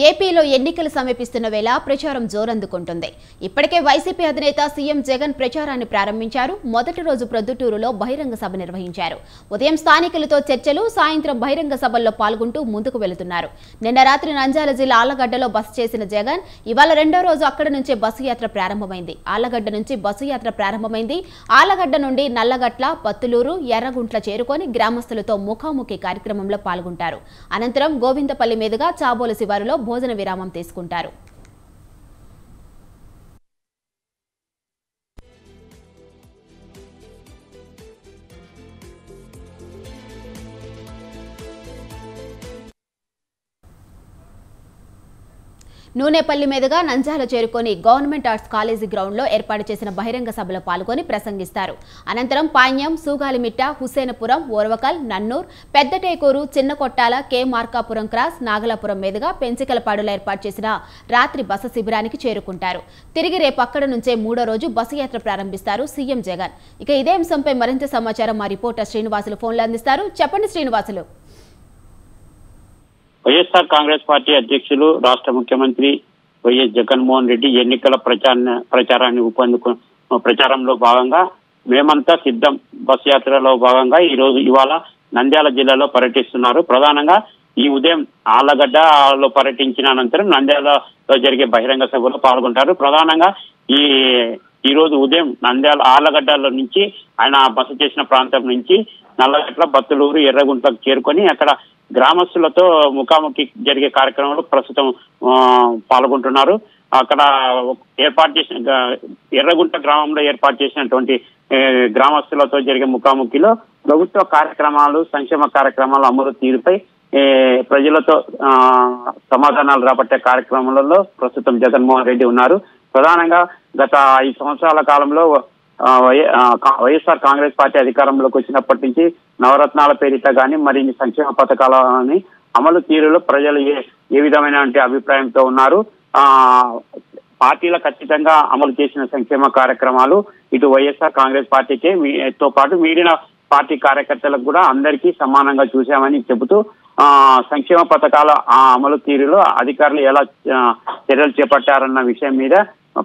ఏపీలో ఎన్నికలు సమీపిస్తున్న వేళ ప్రచారం జోరందుకుంటుంది. ఇప్పటికే వైసీపీ అధినేత సీఎం జగన్ ప్రచారాన్ని ప్రారంభించారు. మొదటి రోజు ప్రొద్దుటూరులో బహిరంగ సభ నిర్వహించారు. ఉదయం స్థానికులతో చర్చలు, సాయంత్రం బహిరంగ సభల్లో పాల్గొంటూ ముందుకు వెళుతున్నారు. నిన్న రాత్రి నంద్యాల జిల్లా ఆళ్లగడ్డలో బస చేసిన జగన్ ఇవాళ రెండో రోజు అక్కడి నుంచే బస్సు యాత్ర ప్రారంభమైంది. ఆళ్లగడ్డ నుంచి బస్సు యాత్ర ప్రారంభమైంది. ఆళ్లగడ్డ నుండి నల్లగట్ల, పత్తులూరు, ఎర్రగుంట్ల చేరుకొని గ్రామస్తులతో ముఖాముఖి కార్యక్రమంలో పాల్గొంటారు. అనంతరం గోవిందపల్లి మీదుగా చాబోలు శివారులో భోజన విరామం తీసుకుంటారు. నూనెపల్లి మీదుగా నంద్యాల చేరుకొని గవర్నమెంట్ ఆర్ట్స్ కాలేజీ గ్రౌండ్లో ఏర్పాటు చేసిన బహిరంగ సభలో పాల్గొని ప్రసంగిస్తారు. అనంతరం పాణ్యం, సూగాలిమిట్ట, హుసేనపురం, ఓర్వకల్, నన్నూర్, పెద్దటేకూరు, చిన్నకొట్టాల, కె మార్కాపురం క్రాస్, నాగలాపురం మీదుగా పెంచికలపాడులో ఏర్పాటు చేసిన రాత్రి బస శిబిరానికి చేరుకుంటారు. తిరిగి రేపు అక్కడ నుంచే మూడో రోజు బస్సు యాత్ర ప్రారంభిస్తారు సీఎం జగన్. ఇక ఇదే అంశంపై మరింత సమాచారం మా రిపోర్టర్ శ్రీనివాసులు ఫోన్లో అందిస్తారు. చెప్పండి శ్రీనివాసులు. వైఎస్ఆర్ కాంగ్రెస్ పార్టీ అధ్యక్షులు రాష్ట్ర ముఖ్యమంత్రి వైఎస్ జగన్మోహన్ రెడ్డి ఎన్నికల ప్రచారాన్ని ప్రచారంలో భాగంగా మేమంతా సిద్ధం బస్ యాత్రలో భాగంగా ఇవాళ నంద్యాల జిల్లాలో పర్యటిస్తున్నారు. ప్రధానంగా ఈ ఉదయం ఆళ్లగడ్డలో పర్యటించిన అనంతరం నంద్యాలలో జరిగే బహిరంగ సభలో పాల్గొంటారు. ప్రధానంగా ఈ రోజు ఉదయం నంద్యాల ఆళ్లగడ్డలో నుంచి ఆయన బస చేసిన ప్రాంతం నుంచి నల్లగట్ల, బత్తులూరు, ఎర్రగుంట్లకు చేరుకొని అక్కడ గ్రామస్తులతో ముఖాముఖి జరిగే కార్యక్రమంలో ప్రస్తుతం పాల్గొంటున్నారు. అక్కడ ఏర్పాటు చేసిన ఎర్రగుంట గ్రామంలో ఏర్పాటు చేసినటువంటి గ్రామస్తులతో జరిగే ముఖాముఖిలో ప్రభుత్వ కార్యక్రమాలు, సంక్షేమ కార్యక్రమాలు అమలు తీరుపై ప్రజలతో సమాధానాలు రాబట్టే కార్యక్రమాలలో ప్రస్తుతం జగన్మోహన్ రెడ్డి ఉన్నారు. ప్రధానంగా గత 5 సంవత్సరాల కాలంలో వైఎస్ఆర్ కాంగ్రెస్ పార్టీ అధికారంలోకి వచ్చినప్పటి నుంచి నవరత్నాల పేరిట కానీ మరిన్ని సంక్షేమ పథకాలని అమలు తీరులో ప్రజలు ఏ విధమైన అభిప్రాయంతో ఉన్నారు. పార్టీలకు ఖచ్చితంగా అమలు చేసిన సంక్షేమ కార్యక్రమాలు ఇటు వైఎస్ఆర్ కాంగ్రెస్ పార్టీకే తో పాటు మిగిలిన పార్టీ కార్యకర్తలకు కూడా అందరికీ సమానంగా చూశామని చెబుతూ సంక్షేమ పథకాల అమలు తీరులో అధికారులు ఎలా చర్యలు చేపట్టారన్న విషయం మీద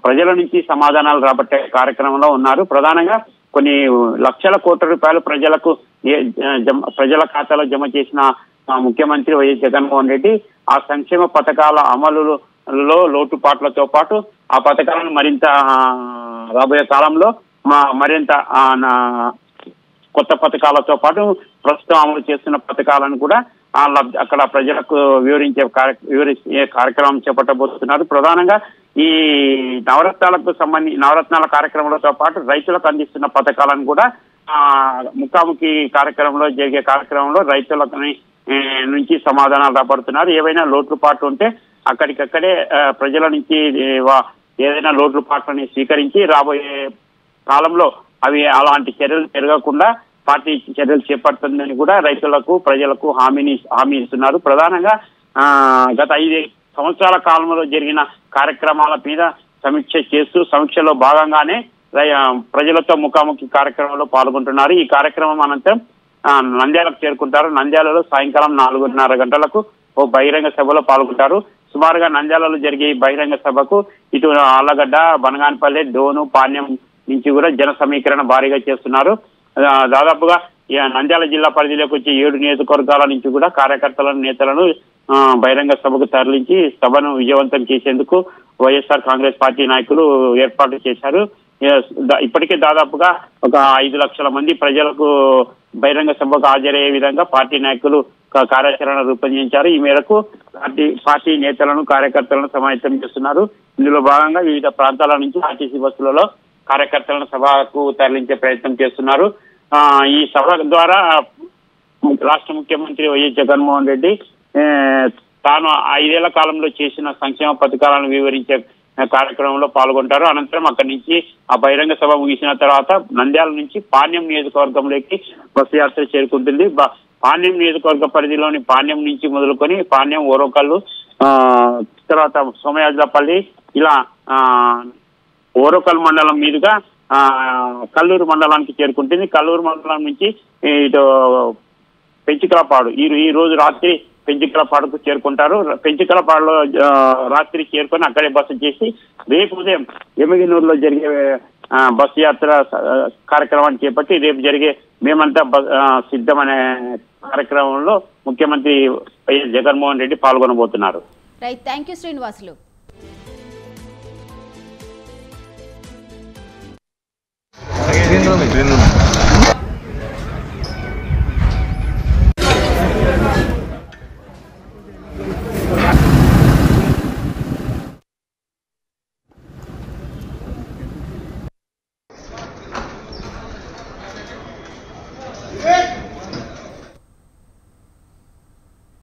ప్రజల నుంచి సమాధానాలు రాబట్టే కార్యక్రమంలో ఉన్నారు. ప్రధానంగా కొన్ని లక్షల కోట్ల రూపాయలు ప్రజల ఖాతాలో జమ చేసిన ముఖ్యమంత్రి వైఎస్ జగన్మోహన్ రెడ్డి ఆ సంక్షేమ పథకాల అమలులో లోటుపాట్లతో పాటు ఆ పథకాలను మరింత రాబోయే కాలంలో మరింత కొత్త పథకాలతో పాటు ప్రస్తుతం అమలు చేస్తున్న పథకాలను కూడా అక్కడ ప్రజలకు వివరించే కార్యక్రమం చేపట్టబోతున్నారు. ప్రధానంగా ఈ నవరత్నాల కార్యక్రమాలతో పాటు రైతులకు అందిస్తున్న పథకాలను కూడా ముఖాముఖి కార్యక్రమంలో జరిగే కార్యక్రమంలో రైతులకు నుంచి సమాధానాలు రాబడుతున్నారు. ఏవైనా లోట్లుపాట్లు ఉంటే అక్కడికక్కడే ప్రజల నుంచి ఏదైనా లోట్లుపాట్లని స్వీకరించి రాబోయే కాలంలో అవి అలాంటి చర్యలు జరగకుండా పార్టీ చర్యలు చేపడుతుందని కూడా రైతులకు, ప్రజలకు హామీ ఇస్తున్నారు. ప్రధానంగా గత 5 సంవత్సరాల కాలంలో జరిగిన కార్యక్రమాల మీద సమీక్షలో భాగంగానే ప్రజలతో ముఖాముఖి కార్యక్రమంలో పాల్గొంటున్నారు. ఈ కార్యక్రమం అనంతరం నంద్యాలకు చేరుకుంటారు. నంద్యాలలో సాయంకాలం 4:30 గంటలకు ఓ బహిరంగ సభలో పాల్గొంటారు. సుమారుగా నంద్యాలలో జరిగే ఈ బహిరంగ సభకు ఇటు ఆళ్లగడ్డ, బనగానపల్లి, డోను, పాణ్యం నుంచి కూడా జన సమీకరణ భారీగా చేస్తున్నారు. దాదాపుగా నంద్యాల జిల్లా పరిధిలోకి వచ్చే 7 నియోజకవర్గాల నుంచి కూడా కార్యకర్తలను, నేతలను బహిరంగ సభకు తరలించి సభను విజయవంతం చేసేందుకు వైఎస్ఆర్ కాంగ్రెస్ పార్టీ నాయకులు ఏర్పాటు చేశారు. ఇప్పటికే దాదాపుగా ఒక 5 లక్షల మంది ప్రజలకు బహిరంగ సభకు హాజరయ్యే విధంగా పార్టీ నాయకులు కార్యాచరణ రూపొందించారు. ఈ మేరకు పార్టీ నేతలను, కార్యకర్తలను సమాయత్తం చేస్తున్నారు. ఇందులో భాగంగా వివిధ ప్రాంతాల నుంచి ఆర్టీసీ బస్సులలో కార్యకర్తలను సభకు తరలించే ప్రయత్నం చేస్తున్నారు. ఈ సభ ద్వారా రాష్ట్ర ముఖ్యమంత్రి వైఎస్ జగన్మోహన్ రెడ్డి తాను 5 ఏళ్ల కాలంలో చేసిన సంక్షేమ పథకాలను వివరించే కార్యక్రమంలో పాల్గొంటారు. అనంతరం అక్కడి నుంచి ఆ బహిరంగ సభ ముగిసిన తర్వాత నంద్యాల నుంచి పాణ్యం నియోజకవర్గంలోకి బస్సు యాత్ర చేరుకుంటుంది. పాణ్యం నియోజకవర్గ పరిధిలోని పాణ్యం నుంచి మొదలుకొని పాణ్యం, ఓరకల్లు, తర్వాత సోమయాజులపల్లి ఇలా ఓరకల్ మండలం మీదుగా కల్లూరు మండలానికి చేరుకుంటుంది. కల్లూరు మండలం నుంచి ఇటు పెంచికలపాడు ఈ రోజు రాత్రి పెంచికలపాడుకు చేరుకుంటారు. పెంచికలపాడులో రాత్రి చేరుకొని అక్కడే బస చేసి రేపు ఉదయం ఎమ్మిగనూరులో జరిగే బస్సు యాత్ర కార్యక్రమాన్ని చేపట్టి రేపు జరిగే మేమంతా సిద్ధం అనే కార్యక్రమంలో ముఖ్యమంత్రి వైఎస్ జగన్మోహన్ రెడ్డి పాల్గొనబోతున్నారు. Right, thank you Srinivasulu.